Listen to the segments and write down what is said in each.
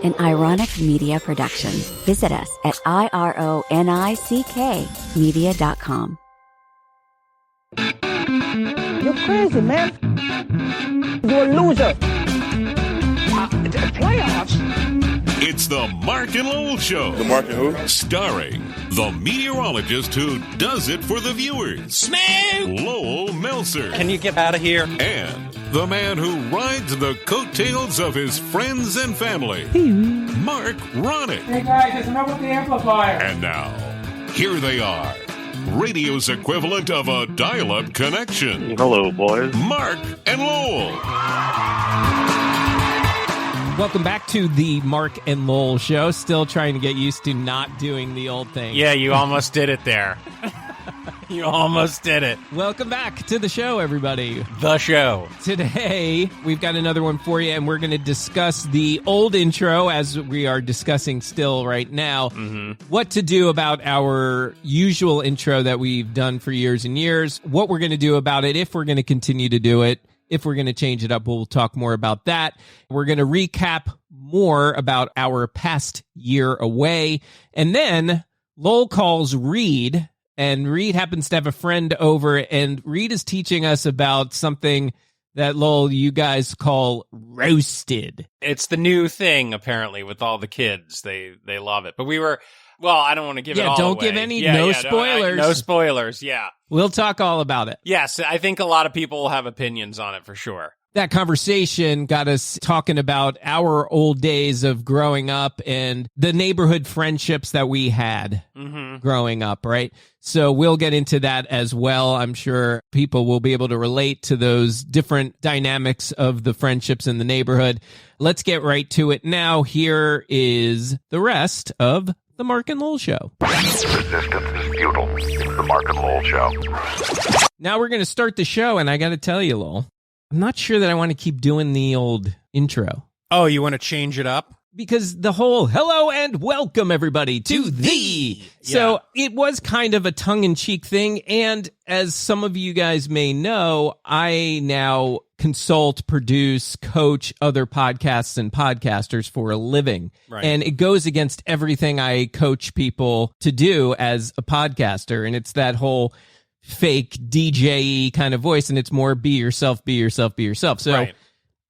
an Ironic Media production. Visit us at ironickmedia.com. You're crazy, man. You're a loser. Playoffs? It's the Mark and Lowell Show. The Mark and who? Starring the meteorologist who does it for the viewers. Smoke! Lowell Melser. Can you get out of here? And the man who rides the coattails of his friends and family. Mark Ronick. Hey guys, it's enough with the amplifier. And now, here they are. Radio's equivalent of a dial-up connection. Hello, boys. Mark and Lowell. Welcome back to the Mark and Lowell Show. Still trying to get used to not doing the old thing. Yeah, you almost did it there. You almost did it. Welcome back to the show, everybody. The show. Today, we've got another one for you, and we're going to discuss the old intro, as we are discussing still right now, what to do about our usual intro that we've done for years and years, what we're going to do about it, if we're going to continue to do it. If we're going to change it up, we'll talk more about that. We're going to recap more about our past year away. And then Lowell calls Reid, and Reid happens to have a friend over, and Reid is teaching us about something that, Lowell, you guys call roasted. It's the new thing, apparently, with all the kids. They love it. But we were... Well, I don't want to give it all don't away. give any, no spoilers. No spoilers, yeah. We'll talk all about it. Yes, I think a lot of people will have opinions on it for sure. That conversation got us talking about our old days of growing up and the neighborhood friendships that we had growing up, right? So we'll get into that as well. I'm sure people will be able to relate to those different dynamics of the friendships in the neighborhood. Let's get right to it now. Here is the rest of the Mark and Lowell Show. Resistance is futile. It's the Mark and Lowell Show. Now we're going to start the show, and I got to tell you, Lowell, I'm not sure that I want to keep doing the old intro. Oh, you want to change it up? Because the whole hello and welcome everybody to the. So it was kind of a tongue-in-cheek thing. And as some of you guys may know, I now consult, produce, coach other podcasts and podcasters for a living. Right. And it goes against everything I coach people to do as a podcaster. And it's that whole fake DJ kind of voice. And it's more be yourself, be yourself, be yourself. So Right.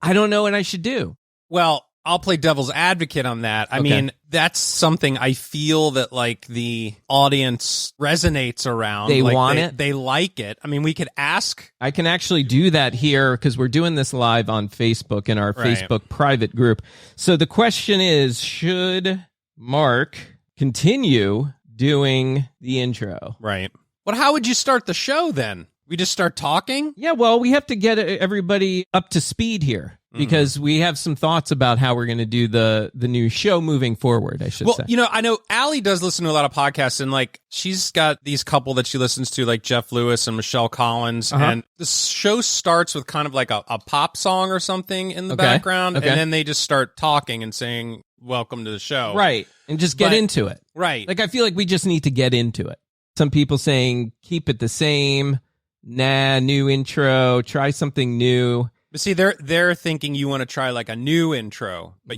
I don't know what I should do. Well, I'll play devil's advocate on that. I mean, that's something I feel that like the audience resonates around. They like, want it. They like it. I mean, we could ask. I can actually do that here because we're doing this live on Facebook in our Right. Facebook private group. So the question is, should Mark continue doing the intro? Right. But how would you start the show then? We just start talking? Yeah, well, we have to get everybody up to speed here because we have some thoughts about how we're going to do the new show moving forward, I should say. Well, you know, I know Allie does listen to a lot of podcasts, and like she's got these couple that she listens to, like Jeff Lewis and Michelle Collins, and the show starts with kind of like a pop song or something in the background, and then they just start talking and saying, "Welcome to the show." Right, and just get into it. Right. Like, I feel like we just need to get into it. Some people saying, keep it the same. Nah, new intro, try something new. But see, they're thinking you want to try like a new intro, but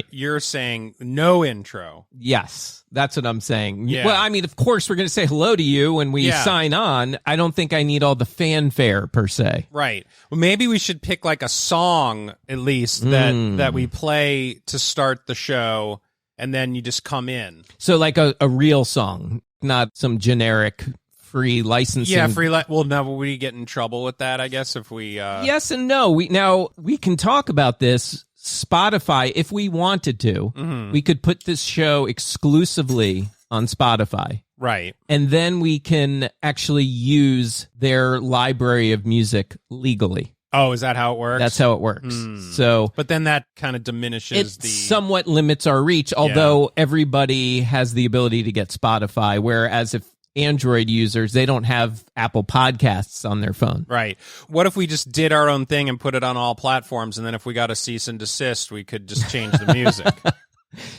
you're saying no intro. Yes, that's what I'm saying. Yeah. Well, I mean, of course, we're going to say hello to you when we sign on. I don't think I need all the fanfare per se. Right. Well, maybe we should pick like a song at least that we play to start the show, and then you just come in. So like a real song, not some generic free licensing. Yeah, well, now will we get in trouble with that, I guess, if we... Yes and no. We can talk about this. Spotify, if we wanted to, we could put this show exclusively on Spotify. Right. And then we can actually use their library of music legally. Oh, is that how it works? That's how it works. So, but then that kind of diminishes it somewhat limits our reach, although everybody has the ability to get Spotify, whereas if Android users, they don't have Apple Podcasts on their phone. Right. What if we just did our own thing and put it on all platforms, and then if we got a cease and desist, we could just change the music?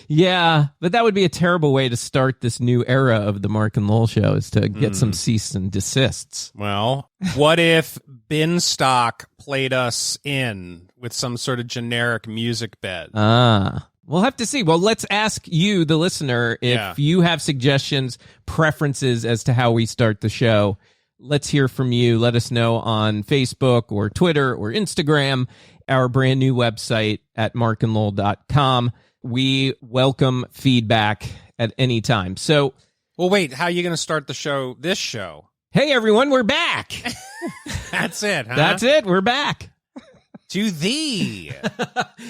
Yeah, but that would be a terrible way to start this new era of the Mark and Lowell Show, is to get some cease and desists. Well, what if Bin Stock played us in with some sort of generic music bed? Well, We'll have to see. Well, let's ask you, the listener, if you have suggestions, preferences as to how we start the show. Let's hear from you. Let us know on Facebook or Twitter or Instagram, our brand new website at markandlowell.com. We welcome feedback at any time. So, well, wait, how are you going to start the show, this show? Hey, everyone, we're back. That's it, huh? That's it. We're back. To the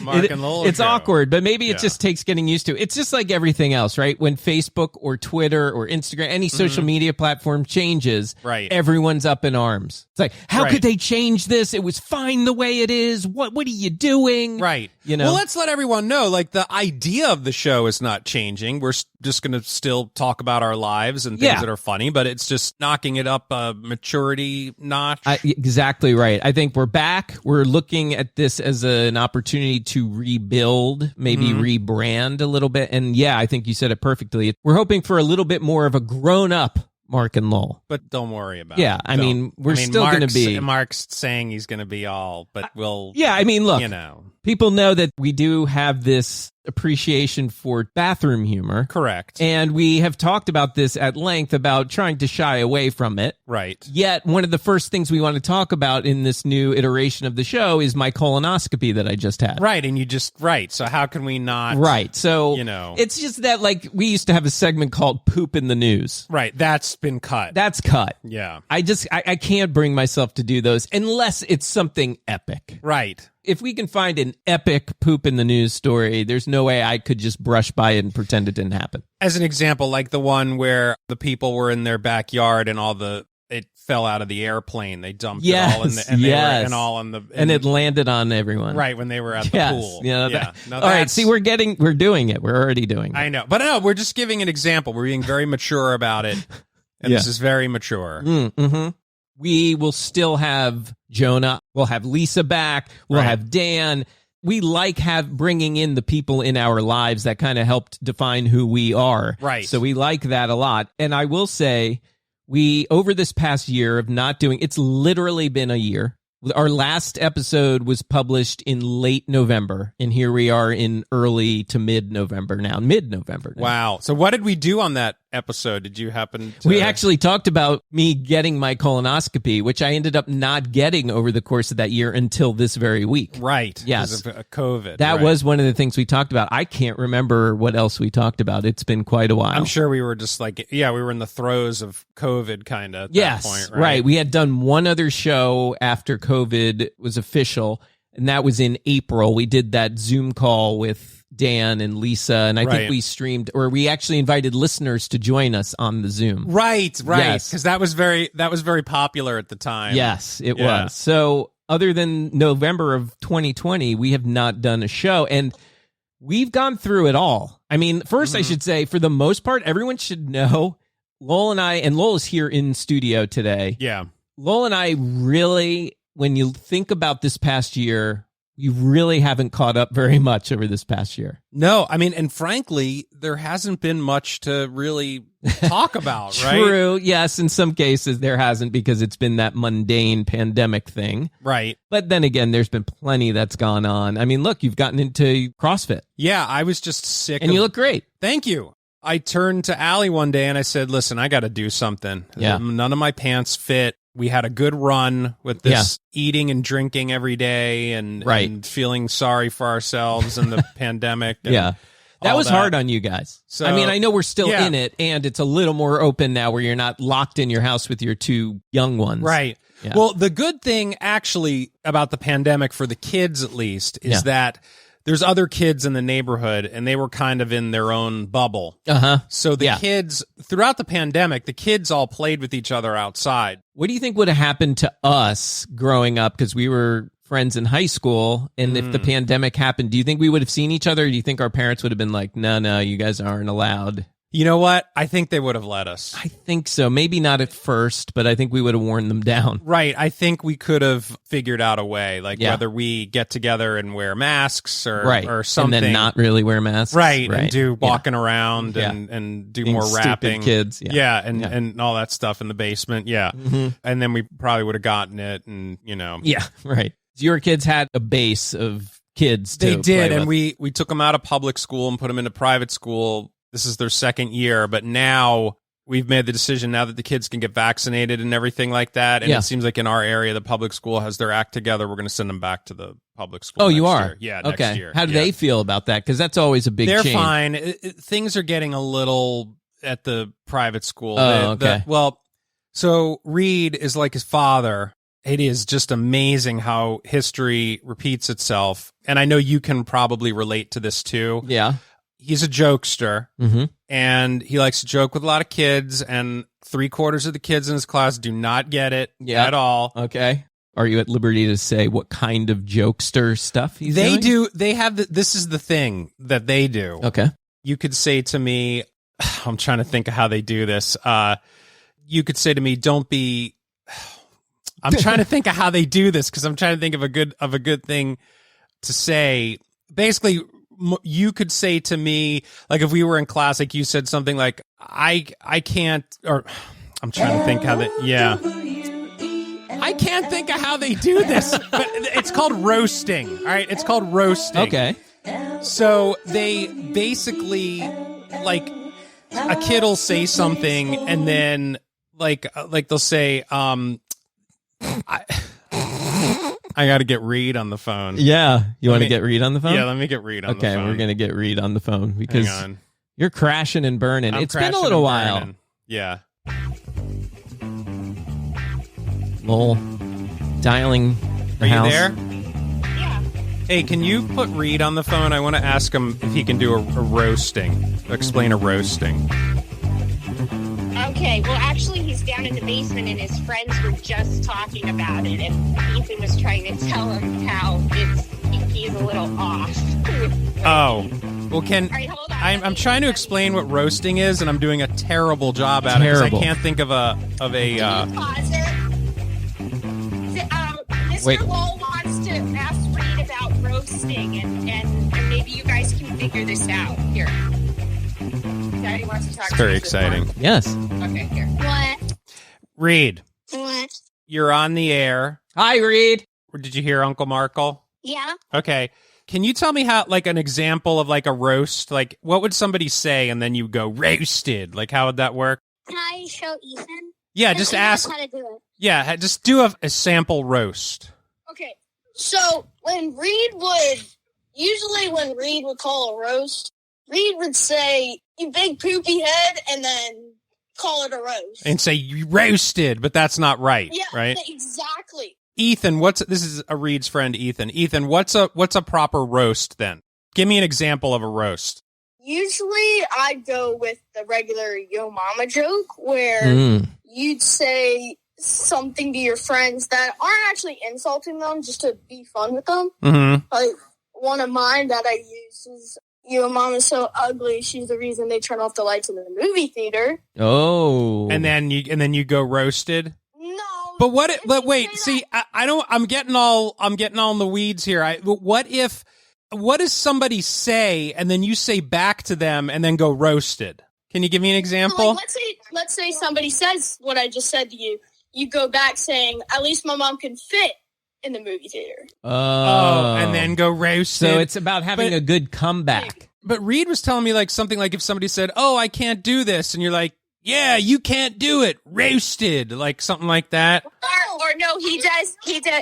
Mark and Lowell It's show. Awkward, but maybe it just takes getting used to. It's just like everything else, right? When Facebook or Twitter or Instagram, any social media platform changes, everyone's up in arms. It's like, how could they change this? It was fine the way it is. What are you doing? Right. You know? Well, let's let everyone know, like, the idea of the show is not changing. We're just going to still talk about our lives and things that are funny, but it's just knocking it up a maturity notch. Exactly right. I think we're back. We're looking at this as an opportunity to rebuild, maybe rebrand a little bit. And yeah, I think you said it perfectly. We're hoping for a little bit more of a grown-up Mark and Lowell. But don't worry about it. Yeah, I mean, we're still going to be... Mark's saying he's going to be all, but we'll... Yeah, I mean, look, you know. People know that we do have this appreciation for bathroom humor. Correct. And we have talked about this at length about trying to shy away from it. Right. Yet, one of the first things we want to talk about in this new iteration of the show is my colonoscopy that I just had. Right, and you just... Right, so how can we not... Right, so... You know. It's just that, like, we used to have a segment called Poop in the News. Right, that's been cut. That's cut. Yeah. I can't bring myself to do those unless it's something epic. Right. If we can find an epic poop in the news story, there's no way I could just brush by it and pretend it didn't happen. As an example, like the one where the people were in their backyard and it fell out of the airplane. They dumped it all and it landed on everyone. Right, when they were at the pool. All right, see, we're doing it. We're already doing it. I know. But no, we're just giving an example. We're being very mature about it. And this is very mature. Mm-hmm. We will still have Jonah. We'll have Lisa back. We'll have Dan. We like bringing in the people in our lives that kind of helped define who we are. Right. So we like that a lot. And I will say, we, over this past year of not doing, it's literally been a year. Our last episode was published in late November, and here we are in early to mid-November now. Wow. So what did we do on that episode? Did you happen to... We actually talked about me getting my colonoscopy, which I ended up not getting over the course of that year until this very week. Right. Yes. Because of COVID. That was one of the things we talked about. I can't remember what else we talked about. It's been quite a while. I'm sure we were just like, we were in the throes of COVID kind of at that point, right. We had done one other show after COVID was official, and that was in April. We did that Zoom call with Dan and Lisa, and I think we streamed, or we actually invited listeners to join us on the Zoom. Right, because that was very popular at the time. Yes, it was. So other than November of 2020, we have not done a show, and we've gone through it all. I mean, first I should say, for the most part, everyone should know Lowell and I, and Lowell is here in studio today. Yeah. Lowell and I really, when you think about this past year, you really haven't caught up very much over this past year. No, I mean, and frankly, there hasn't been much to really talk about, right? True, yes, in some cases there hasn't, because it's been that mundane pandemic thing. Right. But then again, there's been plenty that's gone on. I mean, look, you've gotten into CrossFit. Yeah, I was just sick. And you look great. Thank you. I turned to Allie one day and I said, listen, I got to do something. Yeah. None of my pants fit. We had a good run with this eating and drinking every day and feeling sorry for ourselves and the pandemic. And that was hard on you guys. So, I mean, I know we're still in it, and it's a little more open now where you're not locked in your house with your two young ones. Right. Yeah. Well, the good thing actually about the pandemic, for the kids at least, is that there's other kids in the neighborhood, and they were kind of in their own bubble. So the kids, throughout the pandemic, the kids all played with each other outside. What do you think would have happened to us growing up? Because we were friends in high school, and if the pandemic happened, do you think we would have seen each other? Or do you think our parents would have been like, no, you guys aren't allowed? You know what? I think they would have let us. I think so. Maybe not at first, but I think we would have worn them down. Right. I think we could have figured out a way, like whether we get together and wear masks or something. And then not really wear masks. Right. And do walking around and do more rapping. Kids. And all that stuff in the basement. Yeah. And then we probably would have gotten it and, Yeah, right. Your kids had a base of kids. They to did, play and with. we took them out of public school and put them into private school. This is their second year, but now we've made the decision now that the kids can get vaccinated and everything like that. And Yeah. it seems like in our area, the public school has their act together. We're going to send them back to the public school. Oh, you next are? year. Yeah, Okay. next year. How do Yeah. they feel about that? Because that's always a big They're change. fine. Things are getting a little at the private school. Oh, okay. So Reid is like his father. It is just amazing how history repeats itself. And I know you can probably relate to this too. Yeah. He's a jokester, Mm-hmm. and he likes to joke with a lot of kids, and 3/4 of the kids in his class do not get it at all. Okay. Are you at liberty to say what kind of jokester stuff he's They doing? do. They have. This is the thing that they do. Okay. You could say to me, I'm trying to think of how they do this. You could say to me, "Don't be." I'm trying to think of how they do this because I'm trying to think of a good thing to say. Basically, you could say to me, like if we were in class, like you said something like, I can't, or I'm trying to think how that, yeah. I can't think of how they do this, but it's called roasting. All right. It's called roasting. Okay. So they basically, like, a kid will say something and then like they'll say, I got to get Reid on the phone. Yeah. You want to get Reid on the phone? Yeah, let me get Reid on the phone. Okay, we're going to get Reid on the phone because Hang on. you're crashing and burning. I'm It's been a crashing little and while. burning. Yeah. Lowell, dialing the Are you house. there? Yeah. Hey, can you put Reid on the phone? I want to ask him if he can do a roasting. Explain a roasting. Okay, well, actually, he's down in the basement, and his friends were just talking about it, and Ethan was trying to tell him how he's a little off. Oh. Well, All right, hold on. I'm trying to explain what roasting is, and I'm doing a terrible job at it because I Terrible. can't think of a. Can you pause it? Mr. Wait. Lowell wants to ask Reid about roasting, and maybe you guys can figure this out. Here. Daddy wants to talk It's to very you. exciting. Yes. Okay, here. What? Reid, What? you're on the air. Hi, Reid. Or did you hear Uncle Markle? Yeah? Okay. Can you tell me how, like, an example of, like, a roast? Like, what would somebody say and then you go, roasted? Like, how would that work? Can I show Ethan? Yeah, just ask. How to do it. Yeah, just do a sample roast. Okay, so when Reid would call a roast, Reid would say, "You big poopy head," and then call it a roast. And say, you roasted, but that's not right, Yeah, right? exactly. Ethan, this is a Reid's friend, Ethan. Ethan, what's a proper roast then? Give me an example of a roast. Usually I'd go with the regular yo mama joke where you'd say something to your friends that aren't actually insulting them, just to be fun with them. Mm-hmm. Like, one of mine that I use is, "Your mom is so ugly, she's the reason they turn off the lights in the movie theater." Oh. And then you go roasted. No. But what? if But you wait, say see, that- I don't. I'm getting all in the weeds here. What does somebody say and then you say back to them and then go roasted? Can you give me an example? Like, let's say somebody says what I just said to you. You go back saying, "At least my mom can fit in the movie theater." Oh. And then go roasted. So it's about having But- a good comeback. But Reid was telling me like something like if somebody said, "Oh, I can't do this," and you're like, "Yeah, you can't do it," roasted, like something like that. Or no, he does.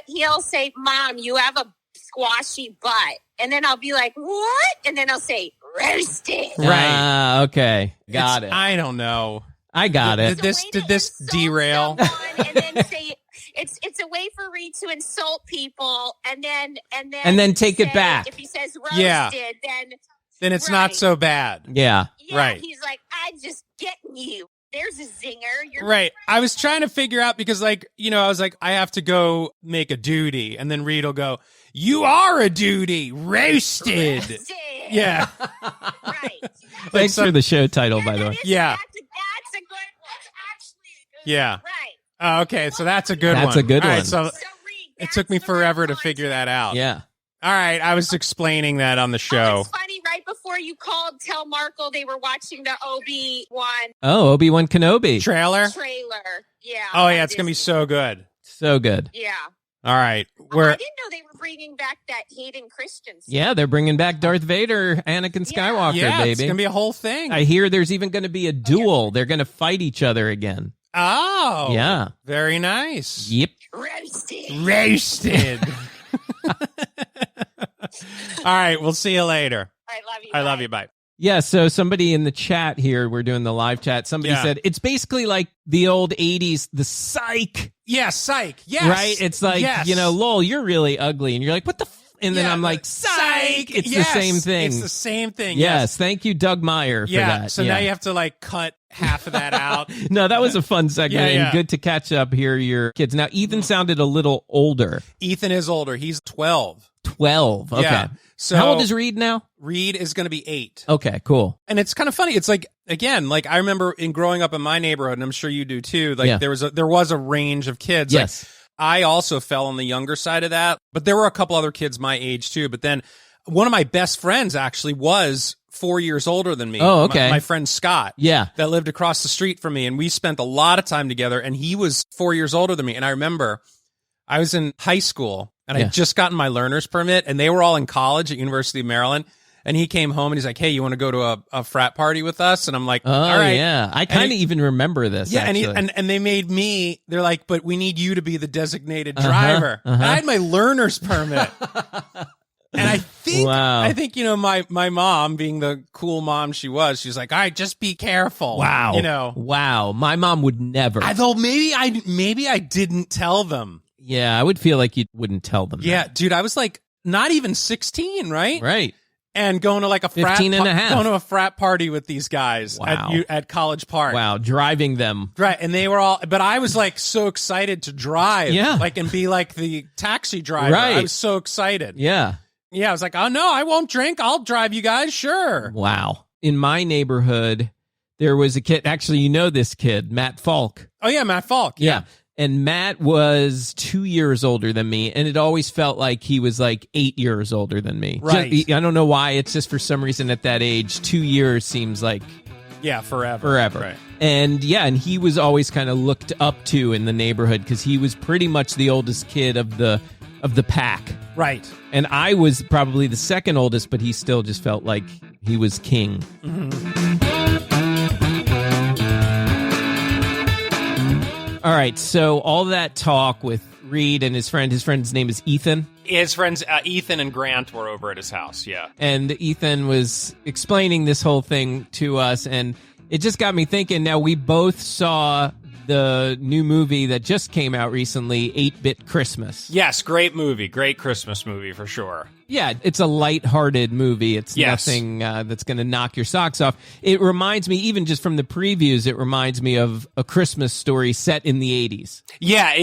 He'll say, "Mom, you have a squashy butt," and then I'll be like, "What?" And then I'll say, "Roasted." Right. Okay. Got it. I don't know. I got it. Did this derail? And then say it's a way for Reid to insult people, and then take it say- back. If he says roasted, Yeah. then Then it's not Right. so bad. Yeah. yeah, Right. he's like, "I'm just getting you. There's a zinger." You're Right. I was trying to figure out because, like, I was like, I have to go make a duty. And then Reid will go, "You are a duty. Roasted." roasted. Yeah. Right. Thanks for the show title, by the way. Yeah. That's a good one. That's actually a good Yeah. one. Right. Oh, okay. So that's a good one. That's a good All right, one. so So Reid, it took me that's the forever to response. figure that out. Yeah. All right. I was explaining that on the Oh, show. it's funny. Right before you called, tell Markle they were watching the Obi-Wan Oh, Obi-Wan Kenobi. Trailer? trailer. Yeah. Oh, on yeah. It's going to be Disney. so good. So good. Yeah. All right. I We're didn't know they were bringing back that Hayden Christensen. Yeah, they're bringing back Darth Vader, Anakin Skywalker, baby. It's going to be a whole thing. I hear there's even going to be a duel. They're going to fight each other again. Oh. Yeah. Very nice. Yep. Roasted. All right. We'll see you later. I love you. I love you. Bye. Yeah, so somebody in the chat here, we're doing the live chat, somebody said, it's basically like the old 80s, the Psych. Yeah, Psych. Yes. Right? It's like, Lowell, you're really ugly. And you're like, what the and then I'm like, Psych! It's the same thing. It's the same thing. Yes. Thank you, Doug Meyer, for that. So now you have to like cut half of that out. No, that was a fun segment and good to catch up, hear your kids. Now, Ethan sounded a little older. Ethan is older. He's 12. 12. Okay. Yeah. So how old is Reid now? Reid is going to be 8. Okay, cool. And it's kind of funny. It's like, again, like I remember in growing up in my neighborhood, and I'm sure you do too, like there was a range of kids. Yes. Like, I also fell on the younger side of that, but there were a couple other kids my age too. But then one of my best friends actually was 4 years older than me. Oh, okay. My friend Scott. Yeah. That lived across the street from me. And we spent a lot of time together, and he was 4 years older than me. And I remember I was in high school and I had just gotten my learner's permit, and they were all in college at University of Maryland. And he came home and he's like, hey, you want to go to a frat party with us? And I'm like, all right. Yeah. I kind of even remember this. Yeah. Actually. And they made me, they're like, but we need you to be the designated driver. And I had my learner's permit. And I think, you know, my mom, being the cool mom she was, she's like, all right, just be careful. Wow. You know. Wow. My mom would never. Although maybe I didn't tell them. Yeah. I would feel like you wouldn't tell them. Yeah. Dude, I was like not even 16, right? Right. And going to like a 15 and a half. going to a frat party with these guys at College Park. Wow, driving them. Right, and they were all, but I was like so excited to drive. Yeah. Like, and be like the taxi driver. Right. I was so excited. Yeah. Yeah, I was like, oh no, I won't drink. I'll drive you guys, sure. Wow. In my neighborhood, there was a kid, actually, you know this kid, Matt Falk. Oh yeah, Matt Falk. Yeah. And Matt was 2 years older than me, and it always felt like he was like 8 years older than me. Right. I don't know why. It's just for some reason at that age, 2 years seems like forever. Right. And and he was always kind of looked up to in the neighborhood because he was pretty much the oldest kid of the pack. Right. And I was probably the second oldest, but he still just felt like he was king. Mm-hmm. All right, so all that talk with Reid and his friend's name is Ethan. His friends, Ethan and Grant, were over at his house, yeah. And Ethan was explaining this whole thing to us, and it just got me thinking. Now, we both saw the new movie that just came out recently, 8-Bit Christmas. Yes, great movie. Great Christmas movie, for sure. Yeah, it's a lighthearted movie. It's nothing that's going to knock your socks off. It reminds me, even just from the previews, it reminds me of A Christmas Story set in the 80s. Yeah,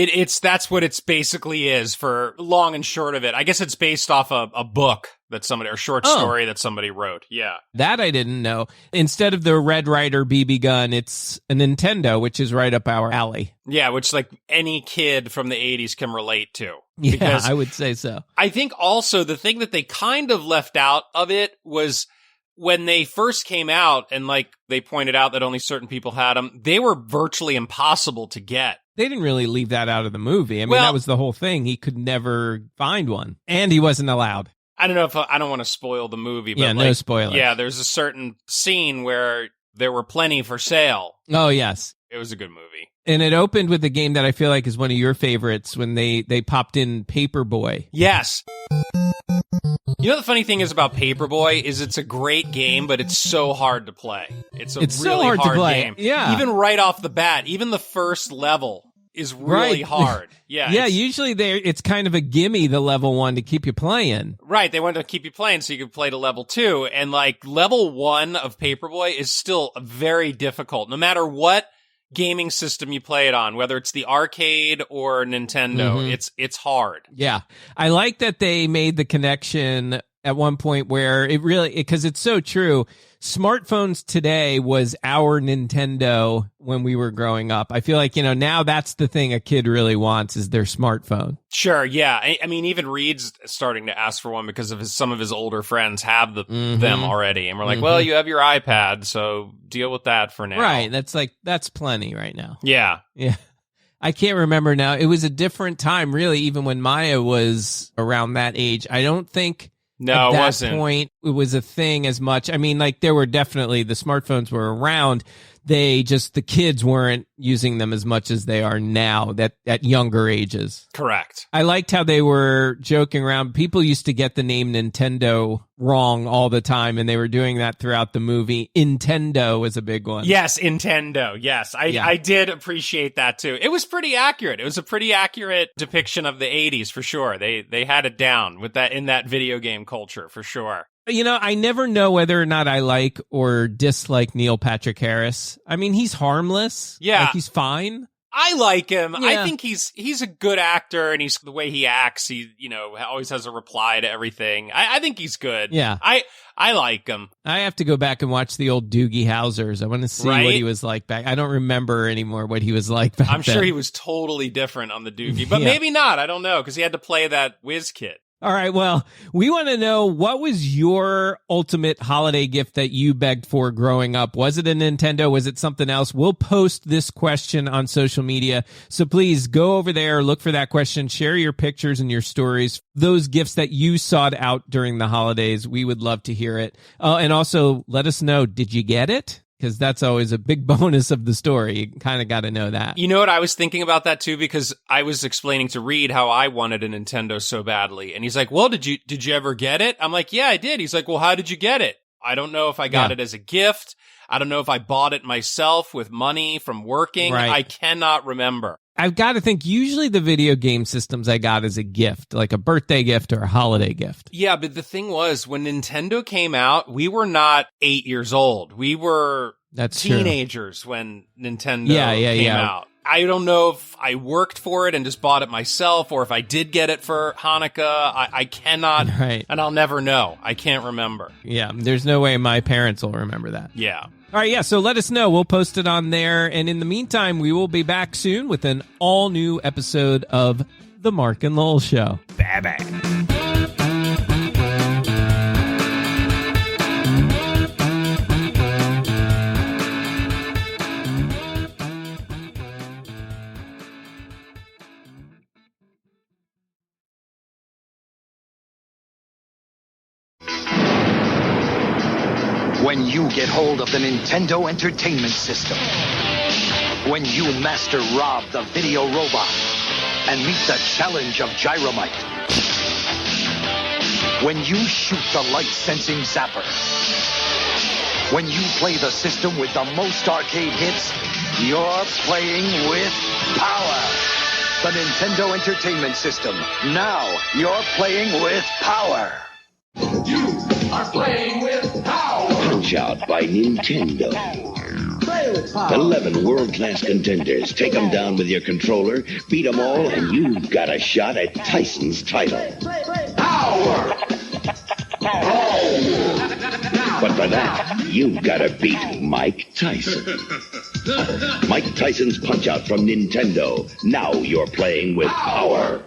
that's what it's basically is, for long and short of it. I guess it's based off a book that somebody, or short story that somebody wrote. Yeah. That I didn't know. Instead of the Red Ryder BB gun, it's a Nintendo, which is right up our alley. Yeah, which like any kid from the 80s can relate to. Yeah, because I would say so. I think also the thing that they kind of left out of it was when they first came out, and like they pointed out that only certain people had them, they were virtually impossible to get. They didn't really leave that out of the movie. I mean, that was the whole thing. He could never find one, and he wasn't allowed. I don't know if I don't want to spoil the movie, but no spoilers. Yeah, there's a certain scene where there were plenty for sale. Oh, yes. It was a good movie. And it opened with a game that I feel like is one of your favorites, when they popped in Paperboy. Yes. You know, the funny thing is about Paperboy is it's a great game, but it's so hard to play. It's really so hard to play. Game. Yeah. Even right off the bat, even the first level is really hard. Yeah. Yeah, usually it's kind of a gimme, the level 1, to keep you playing. Right, they wanted to keep you playing so you could play to level 2, and like level 1 of Paperboy is still very difficult, no matter what gaming system you play it on, whether it's the arcade or Nintendo. It's hard. Yeah. I like that they made the connection at one point where it really, because it's so true. Smartphones today was our Nintendo when we were growing up. I feel like, now that's the thing a kid really wants, is their smartphone. Sure, yeah. I mean, even Reid's starting to ask for one because of some of his older friends have them already. And we're like, well, you have your iPad, so deal with that for now. Right. That's plenty right now. Yeah. Yeah. I can't remember now. It was a different time, really, even when Maya was around that age. I don't think No, at it that wasn't. point it was a thing as much. I mean, like there were definitely the smartphones were around. The kids weren't using them as much as they are now at younger ages. Correct. I liked how they were joking around. People used to get the name Nintendo wrong all the time, and they were doing that throughout the movie. Nintendo was a big one. Yes, Nintendo. Yes, I did appreciate that too. It was pretty accurate. It was a pretty accurate depiction of the 80s for sure. They had it down with that in that video game culture for sure. You know, I never know whether or not I like or dislike Neil Patrick Harris. I mean, he's harmless. Yeah. Like, he's fine. I like him. Yeah. I think he's a good actor, and he's the way he acts. He always has a reply to everything. I think he's good. Yeah, I like him. I have to go back and watch the old Doogie Howsers. I want to see what he was like back. I don't remember anymore what he was like back I'm then. sure he was totally different on the Doogie, but Yeah. maybe not. I don't know because he had to play that whiz kid. All right, well, we want to know, what was your ultimate holiday gift that you begged for growing up? Was it a Nintendo? Was it something else? We'll post this question on social media, so please go over there, look for that question, share your pictures and your stories, those gifts that you sought out during the holidays. We would love to hear it. And also, let us know, did you get it? Because that's always a big bonus of the story. You kind of got to know that. You know what? I was thinking about that too because I was explaining to Reid how I wanted a Nintendo so badly. And he's like, well, did you ever get it? I'm like, yeah, I did. He's like, well, how did you get it? I don't know if I got it as a gift. I don't know if I bought it myself with money from working. Right. I cannot remember. I've got to think, usually the video game systems I got as a gift, like a birthday gift or a holiday gift. Yeah, but the thing was, when Nintendo came out, we were not 8 years old. We were teenagers when Nintendo came out. I don't know if I worked for it and just bought it myself or if I did get it for Hanukkah. I cannot, and I'll never know. I can't remember. Yeah, there's no way my parents will remember that. Yeah. All right, yeah, so let us know. We'll post it on there. And in the meantime, we will be back soon with an all-new episode of The Mark and Lowell Show. Bye-bye. When you get hold of the Nintendo Entertainment System. When you master Rob the Video Robot and meet the challenge of Gyromite. When you shoot the light-sensing Zapper. When you play the system with the most arcade hits, you're playing with power. The Nintendo Entertainment System. Now you're playing with power. You are playing with power. Punch-Out by Nintendo. Play with power. 11 world-class contenders. Take them down with your controller, beat them all, and you've got a shot at Tyson's title. Power. But for that, you've got to beat Mike Tyson. Mike Tyson's Punch-Out from Nintendo. Now you're playing with power.